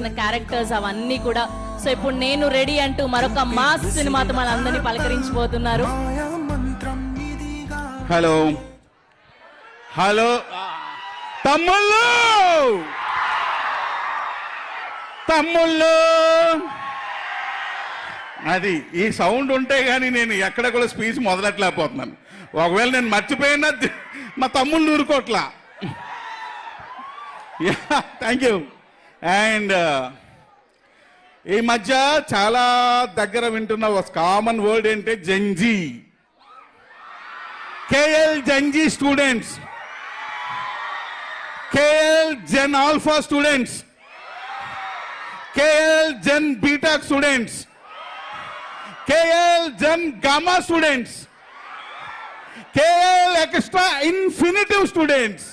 చేసిన క్యారెక్టర్స్ అవన్నీ కూడా. సో ఇప్పుడు నేను రెడీ అంటూ మరొక మాస్ సినిమాతో మనందరినీ పలకరించబోతున్నారు. హలో హలో తమ్ముళ్ళు తమ్ముళ్ళు, అది ఈ సౌండ్ ఉంటే గానీ నేను ఎక్కడ కూడా స్పీచ్ మొదలెట్టలేకపోతున్నాను. ఒకవేళ నేను మర్చిపోయినా మా తమ్ముళ్ళు ఊరుకోట్లా. Thank you. అండ్ ఈ మధ్య చాలా దగ్గర వింటున్న ఒక కామన్ వర్డ్ ఏంటంటే gen Z. KL gen Z students, KL gen alpha students, KL gen beta students, KL gen gamma students, KL extra infinitive students.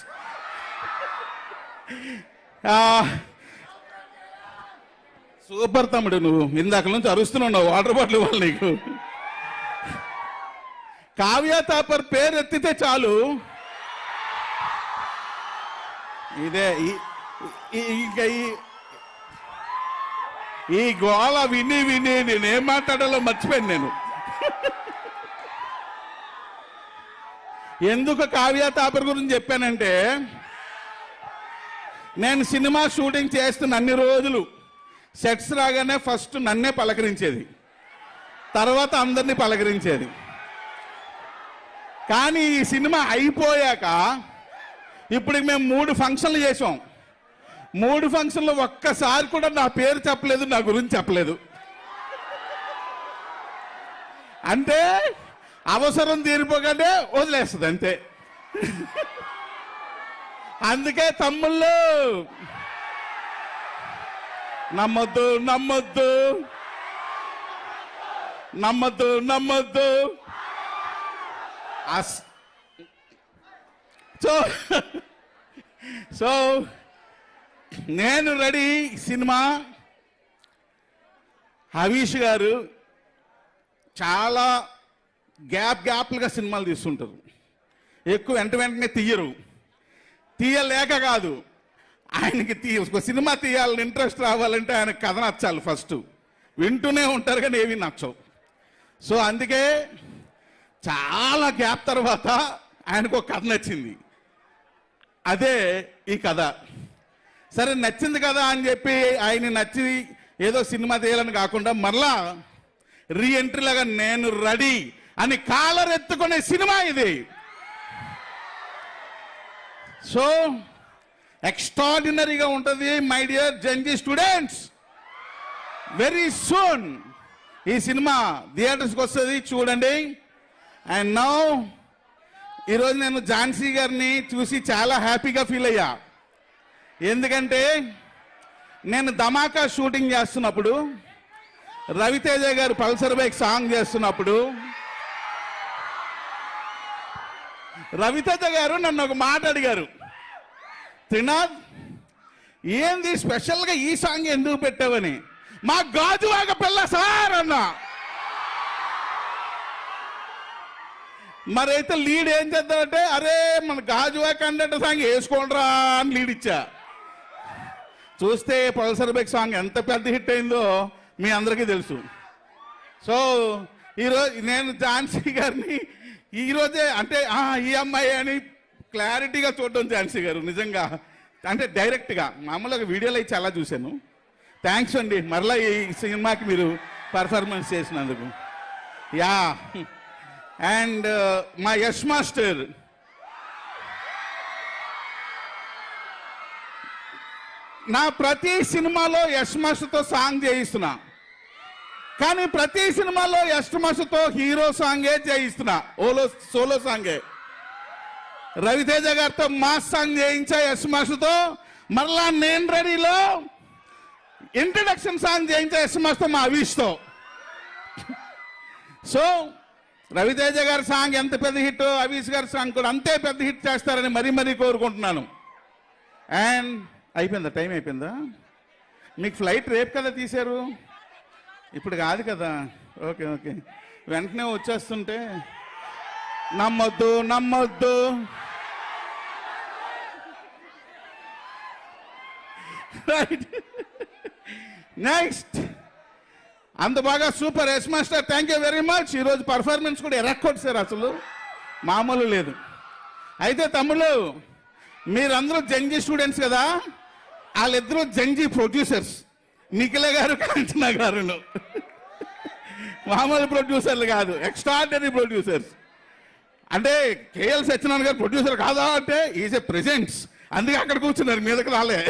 Super తమ్ముడు, నువ్వు ఇందాక నుంచి అరుస్తున్నావు, వాటర్ బాటిల్ ఇవ్వాలి నీకు. కావ్య తాపర్ పేరు ఎత్తితే చాలు ఇదే ఈ గోళ విని విని నేనేం మాట్లాడాలో మర్చిపోయాను నేను. ఎందుకు కావ్య తాపర్ గురించి చెప్పానంటే, నేను సినిమా షూటింగ్ చేస్తున్న అన్ని రోజులు సెట్స్ రాగానే ఫస్ట్ నన్నే పలకరించేది, తర్వాత అందరినీ పలకరించేది. కానీ ఈ సినిమా అయిపోయాక ఇప్పుడు మేము 3 ఫంక్షన్లు చేసాం. 3 ఫంక్షన్లు ఒక్కసారి కూడా నా పేరు చెప్పలేదు, నా గురించి చెప్పలేదు. అంటే అవసరం తీరిపోగానే వదిలేస్తుంది అంతే. అందుకే తమ్ముళ్ళు నమ్మొద్దు నమ్మొద్దు నమ్మొద్దు నమ్మొద్దు. సో నేను రెడీ సినిమా. హరీష్ గారు చాలా గ్యాప్లుగా సినిమాలు తీస్తుంటారు, ఎక్కువ వెంటనే తీయరు. తీయలేక కాదు, ఆయనకి ఒక సినిమా తీయాలని ఇంట్రెస్ట్ రావాలంటే ఆయనకు కథ నచ్చాలి ఫస్ట్. వింటూనే ఉంటారు కానీ ఏవి నచ్చవు. సో అందుకే చాలా గ్యాప్ తర్వాత ఆయనకు ఒక కథ నచ్చింది, అదే ఈ కథ. సరే నచ్చింది కదా అని చెప్పి ఆయన నచ్చి ఏదో సినిమా తీయాలని కాకుండా మరలా రీఎంట్రీ లాగా నేను రెడీ అని కాలర్ ఎత్తుకునే సినిమా ఇది. సో ఎక్స్ట్రాడినరీగా ఉంటుంది my dear Gen Z students. Very soon ఈ సినిమా థియేటర్స్కి వస్తుంది, చూడండి. అండ్ నౌ ఈరోజు నేను ఝాన్సీ గారిని చూసి చాలా హ్యాపీగా ఫీల్ అయ్యా. ఎందుకంటే నేను ధమాకా షూటింగ్ చేస్తున్నప్పుడు, రవితేజ గారు పల్సర్ బైక్ సాంగ్ చేస్తున్నప్పుడు, రవితేజ గారు నన్ను ఒక మాట అడిగారు, త్రినాథ్ ఏంది స్పెషల్గా ఈ సాంగ్ ఎందుకు పెట్టావని. మా గాజువాక పిల్ల సార్ అన్నా. మరైతే లీడ్ ఏం చేద్దామంటే, అరే మన గాజువాక అంటే సాంగ్ వేసుకోండిరా అని లీడ్ ఇచ్చా. చూస్తే పల్సర్ బైక్ సాంగ్ ఎంత పెద్ద హిట్ అయిందో మీ అందరికీ తెలుసు. సో ఈరోజు నేను ఝాన్సీ గారిని ఈరోజే అంటే ఈ అమ్మాయి అని క్లారిటీగా చూడడం ఝాన్సీ గారు నిజంగా అంటే డైరెక్ట్గా. మామూలుగా వీడియోలో అయితే చాలా చూశాను. థ్యాంక్స్ అండి మరలా ఈ సినిమాకి మీరు పర్ఫార్మెన్స్ చేసినందుకు. యా. అండ్ మా యష్ మాస్టర్ నా ప్రతి సినిమాలో యష్ మాస్టర్తో సాంగ్ చేయిస్తున్నా, కానీ ప్రతి సినిమాలో యష్ మాస్టర్తో హీరో సాంగే చేయిస్తున్నా, సోలో సాంగే. రవితేజ గారితో మాస్ సాంగ్ చేయించా యష్ మాస్టర్తో. మరలా నేను రెడీలో ఇంట్రడక్షన్ సాంగ్ చేయించా యష్ మాస్టర్ మా అవీష్తో. సో రవితేజ గారి సాంగ్ ఎంత పెద్ద హిట్, అవీష్ గారి సాంగ్ కూడా అంతే పెద్ద హిట్ చేస్తారని మరీ కోరుకుంటున్నాను. అండ్ అయిపోయిందా, టైం అయిపోయిందా? మీకు ఫ్లైట్ రేపు కదా తీశారు, ఇప్పుడు కాదు కదా. ఓకే ఓకే, వెంటనే వచ్చేస్తుంటే నమ్మొద్దు నమ్మొద్దు. రైట్. నెక్స్ట్ అంత బాగా super yes master, thank you very much. ఈరోజు పర్ఫార్మెన్స్ కూడా ఎరక్కొట్టారు, అసలు మామూలు లేదు. అయితే తమ్ముళ్ళు, మీరందరూ జంజీ స్టూడెంట్స్ కదా, వాళ్ళిద్దరూ జంజీ ప్రొడ్యూసర్స్, నిఖిల గారు కాంచనా గారును. మామూలు ప్రొడ్యూసర్లు కాదు, ఎక్స్ట్రాడినరీ ప్రొడ్యూసర్స్. అంటే కేఎల్ సత్యనారాయణ గారు ప్రొడ్యూసర్ కాదా అంటే ఈజ్ ఎ ప్రెజెంట్స్, అందుకే అక్కడ కూర్చున్నారు, మీదకి రాలే.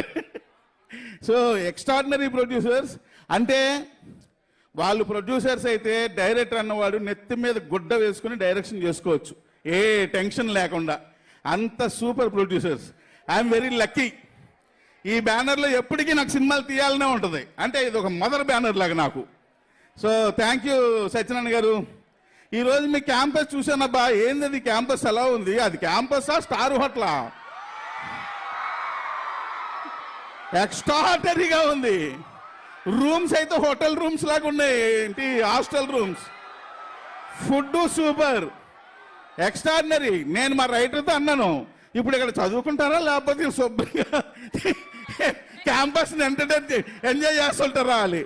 సో ఎక్స్ట్రాడినరీ ప్రొడ్యూసర్స్ అంటే వాళ్ళు ప్రొడ్యూసర్స్ అయితే డైరెక్టర్ అన్నవాడు నెత్తి మీద గుడ్డ వేసుకుని డైరెక్షన్ చేసుకోవచ్చు, ఏ టెన్షన్ లేకుండా. అంత super producers. I'm very lucky. ఈ బ్యానర్లో ఎప్పటికీ నాకు సినిమాలు తీయాలనే ఉంటుంది, అంటే ఇది ఒక మదర్ బ్యానర్ లాగా నాకు. సో థ్యాంక్ యూ సత్యనారాయణ గారు. ఈరోజు మీ క్యాంపస్ చూసానబ్బా, ఏంది క్యాంపస్ ఎలా ఉంది? అది క్యాంపసా స్టార్ హోటలా? ఎక్స్ట్రాడనరీగా ఉంది. రూమ్స్ అయితే హోటల్ రూమ్స్ లాగా ఉన్నాయి, ఏంటి hostel rooms. Food super, extraordinary. నేను మా రైటర్తో అన్నాను, ఇప్పుడు ఇక్కడ చదువుకుంటారా లేకపోతే శుభ్రంగా క్యాంపస్ని ఎంజాయ్ చేస్తుంటారా అని.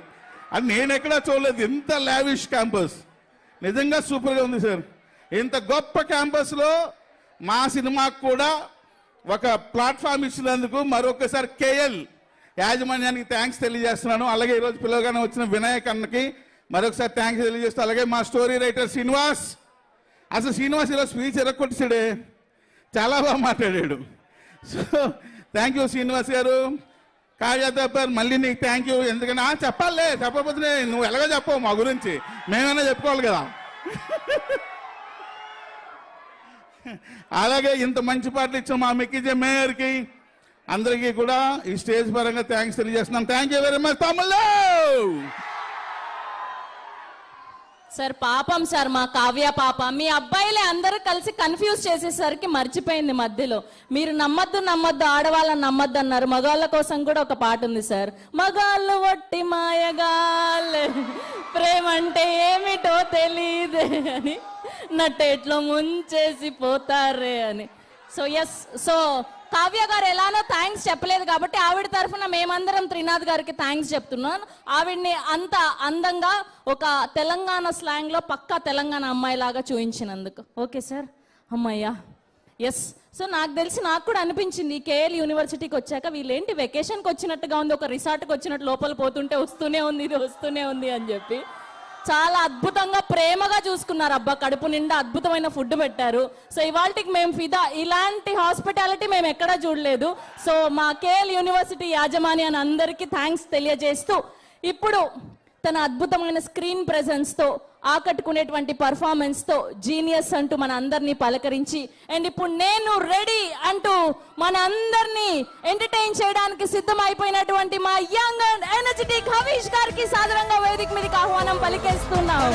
అది నేను ఎక్కడా చూడలేదు, ఇంత లావిష్ క్యాంపస్. నిజంగా సూపర్గా ఉంది సార్. ఇంత గొప్ప క్యాంపస్లో మా సినిమాకు కూడా ఒక ప్లాట్ఫామ్ ఇచ్చినందుకు మరొకసారి కేఎల్ యాజమాన్యానికి థ్యాంక్స్ తెలియజేస్తున్నాను. అలాగే ఈరోజు పిల్లగానే వచ్చిన వినాయక్ అన్నకి మరొకసారి థ్యాంక్స్ తెలియజేస్తూ, అలాగే మా స్టోరీ రైటర్ శ్రీనివాస్. అసలు శ్రీనివాస్ ఈరోజు స్పీచ్ ఎరగొట్టాడే, చాలా బాగా మాట్లాడాడు. సో థ్యాంక్ యూ శ్రీనివాస్ గారు. కావ్యాపర్ మళ్ళీ నీకు థ్యాంక్ యూ. ఎందుకంటే చెప్పాలే, చెప్పకపోతే నువ్వు ఎలాగో చెప్పవు మా గురించి, మేమైనా చెప్పుకోవాలి కదా. అలాగే ఇంత మంచి పాటలు ఇచ్చిన మా మిక్కీజే మేయర్కి అందరికీ కూడా ఈ స్టేజ్ పరంగా థ్యాంక్స్ తెలియజేస్తున్నాం. థ్యాంక్ యూ వెరీ మచ్ తమ్ముళ్ళు. సార్ పాపం సార్, మా కావ్య పాప, మీ అబ్బాయిలే అందరూ కలిసి కన్ఫ్యూజ్ చేసేసరికి మర్చిపోయింది మధ్యలో. మీరు నమ్మద్దు నమ్మద్దు, ఆడవాళ్ళని నమ్మద్దు అన్నారు. మగవాళ్ళ కోసం కూడా ఒక పాట ఉంది సార్. మగాళ్ళు వట్టి మాయగాళ్ళే, ప్రేమ అంటే ఏమిటో తెలీదే అని, నట్టేట్లో ముంచేసి పోతారే అని. సో ఎస్, సో కావ్య గారు ఎలానో థ్యాంక్స్ చెప్పలేదు కాబట్టి ఆవిడ తరఫున మేమందరం త్రినాథ్ గారికి థ్యాంక్స్ చెప్తున్నాం. ఆవిడ్ని అంత అందంగా ఒక తెలంగాణ స్లాంగ్లో పక్కా తెలంగాణ అమ్మాయిలాగా చూపించినందుకు. ఓకే సార్, అమ్మాయ్యా. ఎస్, సో నాకు తెలిసి, నాకు కూడా అనిపించింది కేఎల్ యూనివర్సిటీకి వచ్చాక వీళ్ళేంటి వెకేషన్కి వచ్చినట్టుగా ఉంది, ఒక రిసార్ట్కి వచ్చినట్టు లోపల పోతుంటే వస్తూనే ఉంది, ఇది వస్తూనే ఉంది అని చెప్పి చాలా అద్భుతంగా ప్రేమగా చూసుకున్నారు. అబ్బా, కడుపు నిండా అద్భుతమైన ఫుడ్ పెట్టారు. సో ఇవాళకి మేము ఫిదా, ఇలాంటి హాస్పిటాలిటీ మేము ఎక్కడా చూడలేదు. సో మా కేఎల్ యూనివర్సిటీ యాజమాన్యాన్ని అందరికీ థ్యాంక్స్ తెలియజేస్తూ, ఇప్పుడు తన అద్భుతమైన స్క్రీన్ ప్రెజెన్స్తో, ఆకట్టుకునేటువంటి పర్ఫార్మెన్స్తో జీనియస్ అంటూ మన అందరినీ పలకరించి, అండ్ ఇప్పుడు నేను రెడీ అంటూ మన అందరినీ ఎంటర్టైన్ చేయడానికి సిద్ధమైపోయినటువంటి మా యంగ్ అండ్ ఎనర్జెటిక్ హవీష్ గారికి సాదరంగా వేదిక మీదకి ఆహ్వానం పలికేస్తున్నాం.